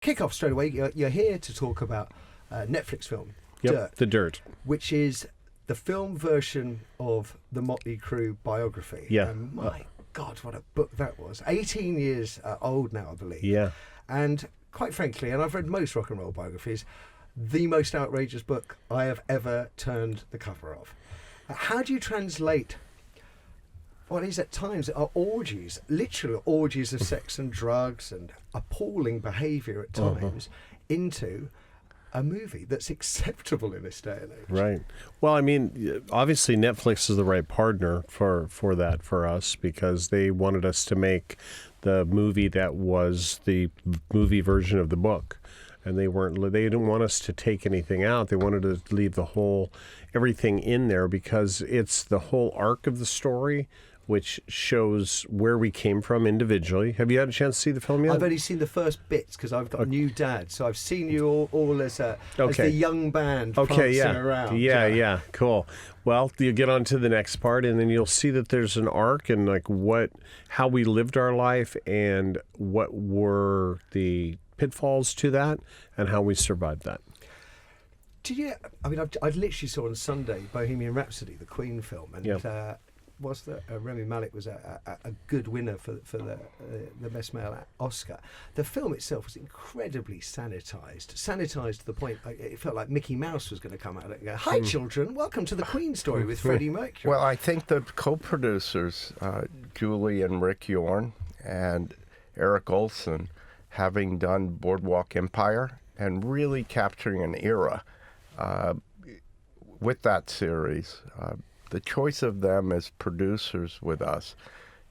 kick off straight away. You're here to talk about Netflix film, Yep, Dirt. The Dirt. Which is the film version of the Mötley Crüe biography. Yeah. And my God, what a book that was. 18 years old now, I believe. Yeah. And quite frankly, and I've read most rock and roll biographies, the most outrageous book I have ever turned the cover of. How do you translate what is at times are orgies, literal orgies of sex and drugs and appalling behaviour at times, into a movie that's acceptable in this day and age? Right. Well, I mean, obviously Netflix is the right partner for that for us, because they wanted us to make the movie that was the movie version of the book. And they didn't want us to take anything out. They wanted to leave everything in there, because it's the whole arc of the story, which shows where we came from individually. Have you had a chance to see the film yet? I've only seen the first bits because I've got a new dad, so I've seen you all as the young band prancing around. Yeah, cool. Well, you get on to the next part, and then you'll see that there's an arc and how we lived our life and what were the pitfalls to that and how we survived that. Did you? I mean, I literally saw on Sunday Bohemian Rhapsody, the Queen film, and Rami Malek was a good winner for the Best Male Oscar. The film itself was incredibly sanitized to the point it felt like Mickey Mouse was going to come out and go, "Hi, children, welcome to the Queen story with Freddie Mercury." Well, I think the co-producers, Julie and Rick Yorn and Eric Olson, having done Boardwalk Empire and really capturing an era with that series, the choice of them as producers with us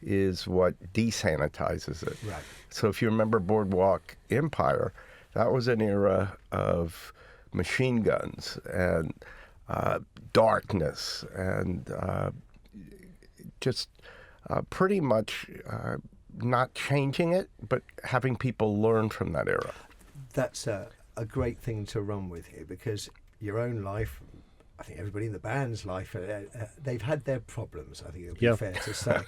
is what desanitizes it. Right. So if you remember Boardwalk Empire, that was an era of machine guns and darkness and just pretty much not changing it, but having people learn from that era. That's a great thing to run with here, because your own life, I think everybody in the band's life, they've had their problems, I think it would be fair to say.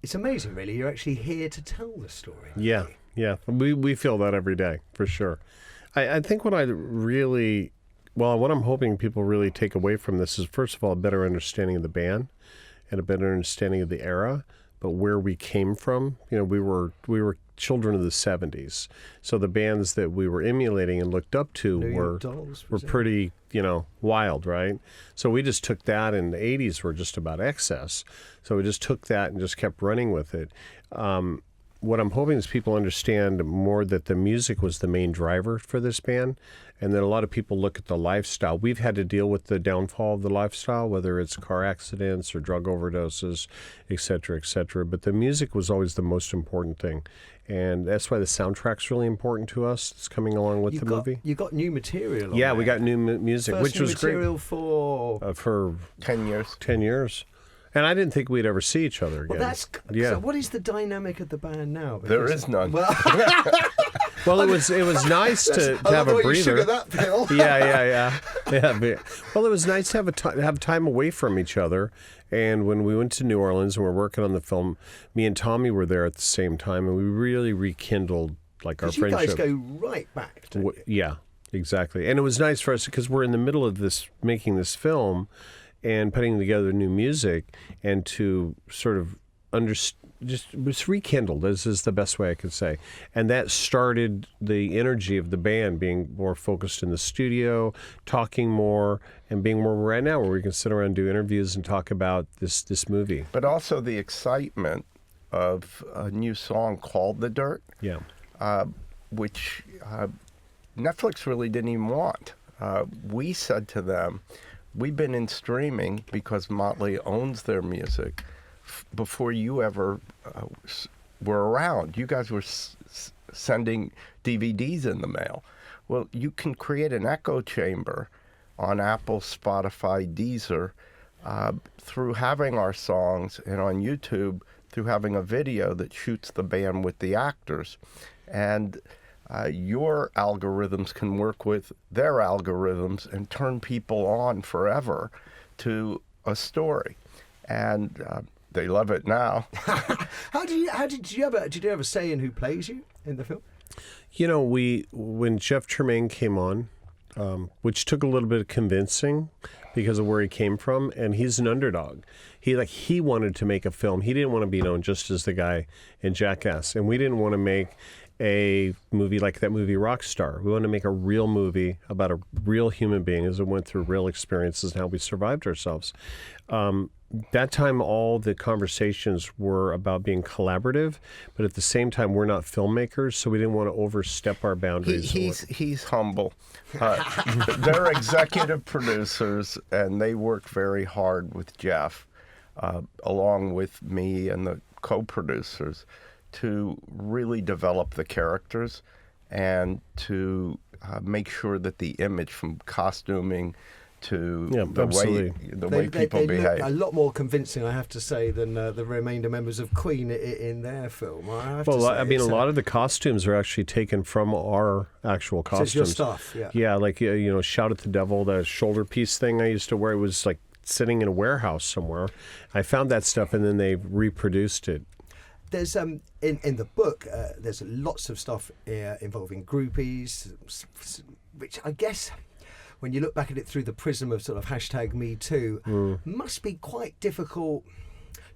It's amazing, really. You're actually here to tell the story. Yeah. We feel that every day, for sure. I think what I'm hoping people really take away from this is, first of all, a better understanding of the band and a better understanding of the era, but where we came from. You know, we were children of the 70s. So the bands that we were emulating and looked up to were pretty, wild, right? So we just took that, and the 80s were just about excess. So we just took that and just kept running with it. What I'm hoping is people understand more that the music was the main driver for this band, and that a lot of people look at the lifestyle. We've had to deal with the downfall of the lifestyle, whether it's car accidents or drug overdoses, et cetera, but the music was always the most important thing. And that's why the soundtrack's really important to us. It's coming along with the movie. You got new material on Yeah, there. we got new music, which was great. Material for 10 years. 10 years. And I didn't think we'd ever see each other again. So what is the dynamic of the band now? There is none. Well, it was nice to have a breather. Sugar that pill. Yeah. Well, it was nice to have time away from each other. And when we went to New Orleans and we're working on the film, me and Tommy were there at the same time, and we really rekindled our friendship. You guys go right back, don't you? Yeah, exactly. And it was nice for us because we're in the middle of making this film and putting together new music, and to sort of just was rekindled, as is the best way I could say. And that started the energy of the band being more focused in the studio, talking more, and being more right now, where we can sit around and do interviews and talk about this movie. But also the excitement of a new song called The Dirt, which Netflix really didn't even want. We said to them, we've been in streaming because Mötley owns their music before you ever were around. You guys were sending DVDs in the mail. Well, you can create an echo chamber on Apple, Spotify, Deezer, through having our songs, and on YouTube through having a video that shoots the band with the actors. And your algorithms can work with their algorithms and turn people on forever to a story. And they love it now. Did you ever say in who plays you in the film? When Jeff Tremaine came on, which took a little bit of convincing because of where he came from, and he's an underdog. He wanted to make a film. He didn't want to be known just as the guy in Jackass, and we didn't want to make a movie like that movie Rockstar. We wanted to make a real movie about a real human being as it went through real experiences and how we survived ourselves. That time, all the conversations were about being collaborative, but at the same time, we're not filmmakers, so we didn't want to overstep our boundaries. He's humble. They're executive producers, and they work very hard with Jeff, along with me and the co-producers, to really develop the characters and to make sure that the image, from costuming to the way people behave. Look a lot more convincing, I have to say, than the remainder members of Queen in their film. A lot of the costumes are actually taken from our actual costumes. So it's your stuff, yeah. Yeah, like Shout at the Devil, the shoulder piece thing I used to wear, it was like sitting in a warehouse somewhere. I found that stuff, and then they reproduced it. There's in the book, there's lots of stuff involving groupies, which I guess, when you look back at it through the prism of sort of #MeToo, must be quite difficult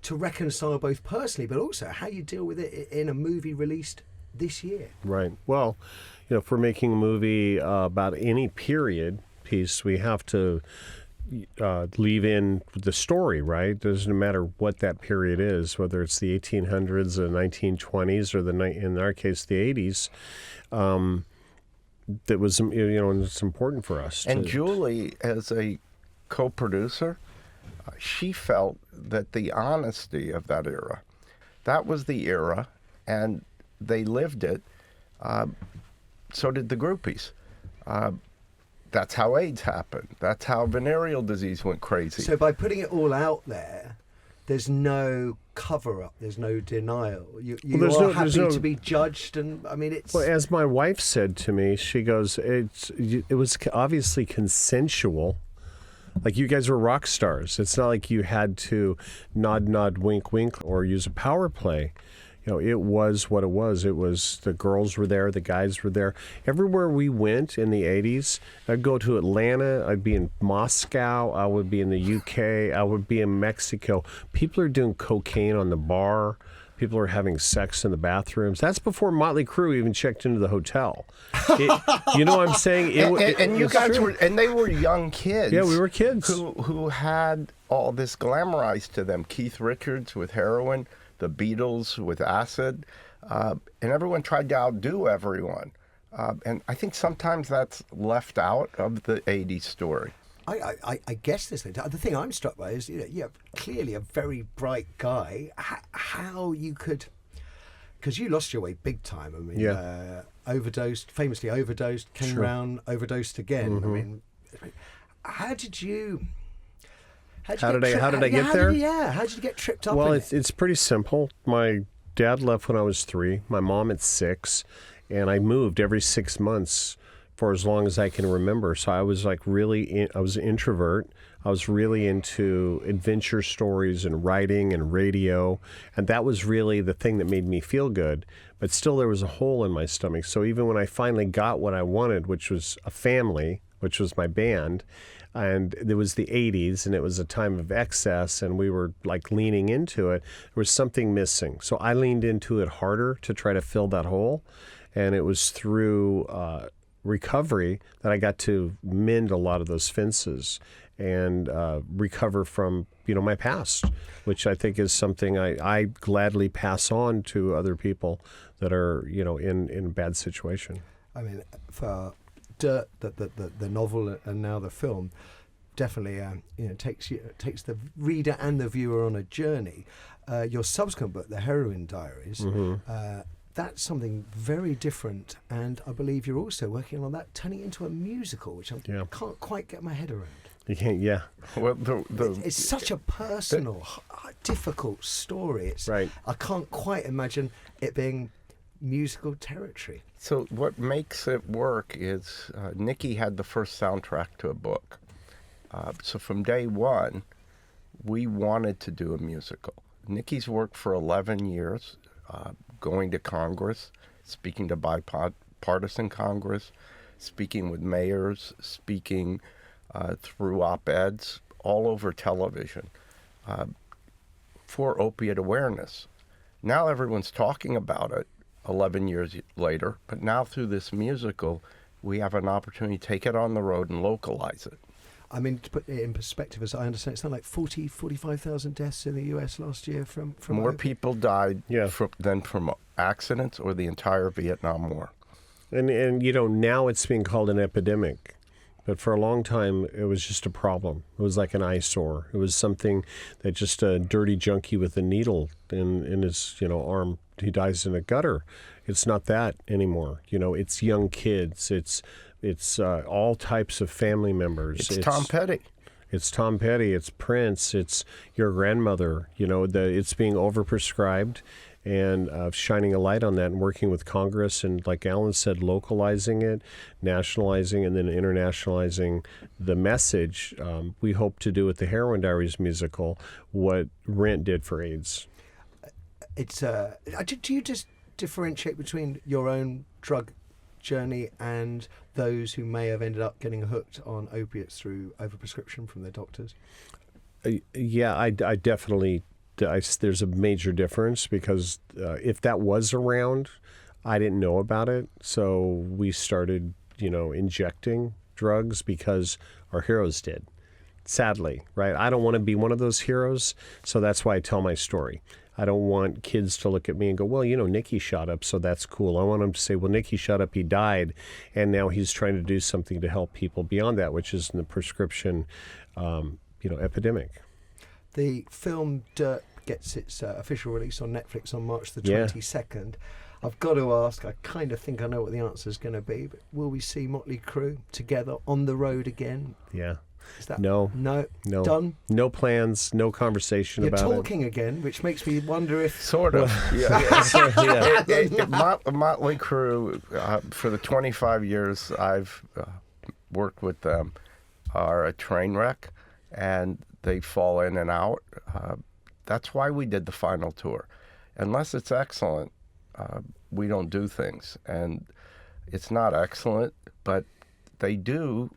to reconcile, both personally, but also how you deal with it in a movie released this year. Right. Well, if we're making a movie about any period piece, we have to leave in the story, right? It doesn't matter what that period is, whether it's the 1800s, the 1920s, or in our case, the 80s. That was, and it's important for us. And Julie, as a co-producer, she felt that the honesty of that era, that was the era, and they lived it. So did the groupies. That's how AIDS happened. That's how venereal disease went crazy. So by putting it all out there, there's no cover-up, there's no denial. You are happy to be judged, and it's... Well, as my wife said to me, she goes, it was obviously consensual. Like, you guys were rock stars. It's not like you had to nod, wink, wink, or use a power play. It was what it was. It was the girls were there, the guys were there. Everywhere we went in the 80s, I'd go to Atlanta, I'd be in Moscow, I would be in the UK, I would be in Mexico. People are doing cocaine on the bar. People are having sex in the bathrooms. That's before Mötley Crüe even checked into the hotel. You know what I'm saying? And you guys were, and they were young kids. Yeah, we were kids. Who had all this glamorized to them. Keith Richards with heroin, the Beatles with acid, and everyone tried to outdo everyone. And I think sometimes that's left out of the 80s story. I guess the thing I'm struck by is, you're clearly a very bright guy. How you could, because you lost your way big time. Famously overdosed, came round, overdosed again. Mm-hmm. How did I get there? How did you get tripped up? Well, it's pretty simple. My dad left when I was 3, my mom at 6, and I moved every 6 months for as long as I can remember. So I was I was an introvert. I was really into adventure stories and writing and radio, and that was really the thing that made me feel good. But still, there was a hole in my stomach. So even when I finally got what I wanted, which was a family, which was my band, and it was the 80s, and it was a time of excess, and we were leaning into it, there was something missing. So I leaned into it harder to try to fill that hole, and it was through recovery that I got to mend a lot of those fences and recover from my past, which I think is something I gladly pass on to other people that are in a bad situation. For Dirt, the novel and now the film, definitely takes the reader and the viewer on a journey. Your subsequent book, The Heroin Diaries, mm-hmm. That's something very different, and I believe you're also working on that, turning it into a musical, which I can't quite get my head around. You can't, yeah. Well, it's such a personal, difficult story. Right. I can't quite imagine it being musical territory. So what makes it work is Nikki had the first soundtrack to a book. So from day one, we wanted to do a musical. Nikki's worked for 11 years, going to Congress, speaking to bipartisan Congress, speaking with mayors, speaking through op-eds all over television for opiate awareness. Now everyone's talking about it 11 years later, but now through this musical, we have an opportunity to take it on the road and localize it. I mean, to put it in perspective, as I understand, it's something like 45,000 deaths in the US last year from More opiate. people died than from accidents or the entire Vietnam War. And you know, now it's being called an epidemic. But for a long time, it was just a problem. It was like an eyesore. It was something that just a dirty junkie with a needle in his arm, he dies in a gutter. It's not that anymore. It's young kids. It's all types of family members. It's Tom Petty. It's Tom Petty. It's Prince. It's your grandmother. It's being overprescribed. And shining a light on that and working with Congress and, like Allen said, localizing it, nationalizing, and then internationalizing the message. We hope to do with the Heroin Diaries musical what Rent did for AIDS. Do you just differentiate between your own drug journey and those who may have ended up getting hooked on opiates through overprescription from their doctors? Yeah, I definitely. There's a major difference because if that was around, I didn't know about it. So we started, injecting drugs because our heroes did. Sadly, right? I don't want to be one of those heroes. So that's why I tell my story. I don't want kids to look at me and go, well, Nikki shot up, so that's cool. I want them to say, well, Nikki shot up, he died, and now he's trying to do something to help people beyond that, which is in the prescription, epidemic. The film Dirt gets its official release on Netflix on March the 22nd. I've got to ask, I kind of think I know what the answer is going to be, but will we see Mötley Crüe together on the road again? Yeah. Is that No. Done? No plans, no conversation about it. You're talking again, which makes me wonder if... Sort of. Mötley Crüe, for the 25 years I've worked with them, are a train wreck, and they fall in and out. That's why we did the final tour. Unless it's excellent, we don't do things. And it's not excellent, but they do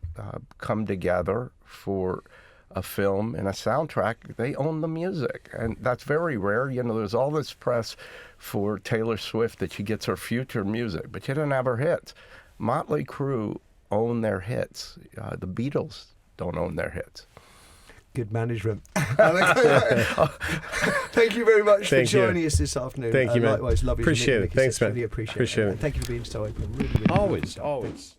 come together for a film and a soundtrack. They own the music, and that's very rare. There's all this press for Taylor Swift that she gets her future music, but she didn't have her hits. Mötley Crüe own their hits. The Beatles don't own their hits. Good management. Thank you very much for joining us this afternoon. Thank you, man. Likewise, lovely appreciate to meet it. you. Thanks, man. Really appreciate it. it. And thank you for being so open. Really, really Always.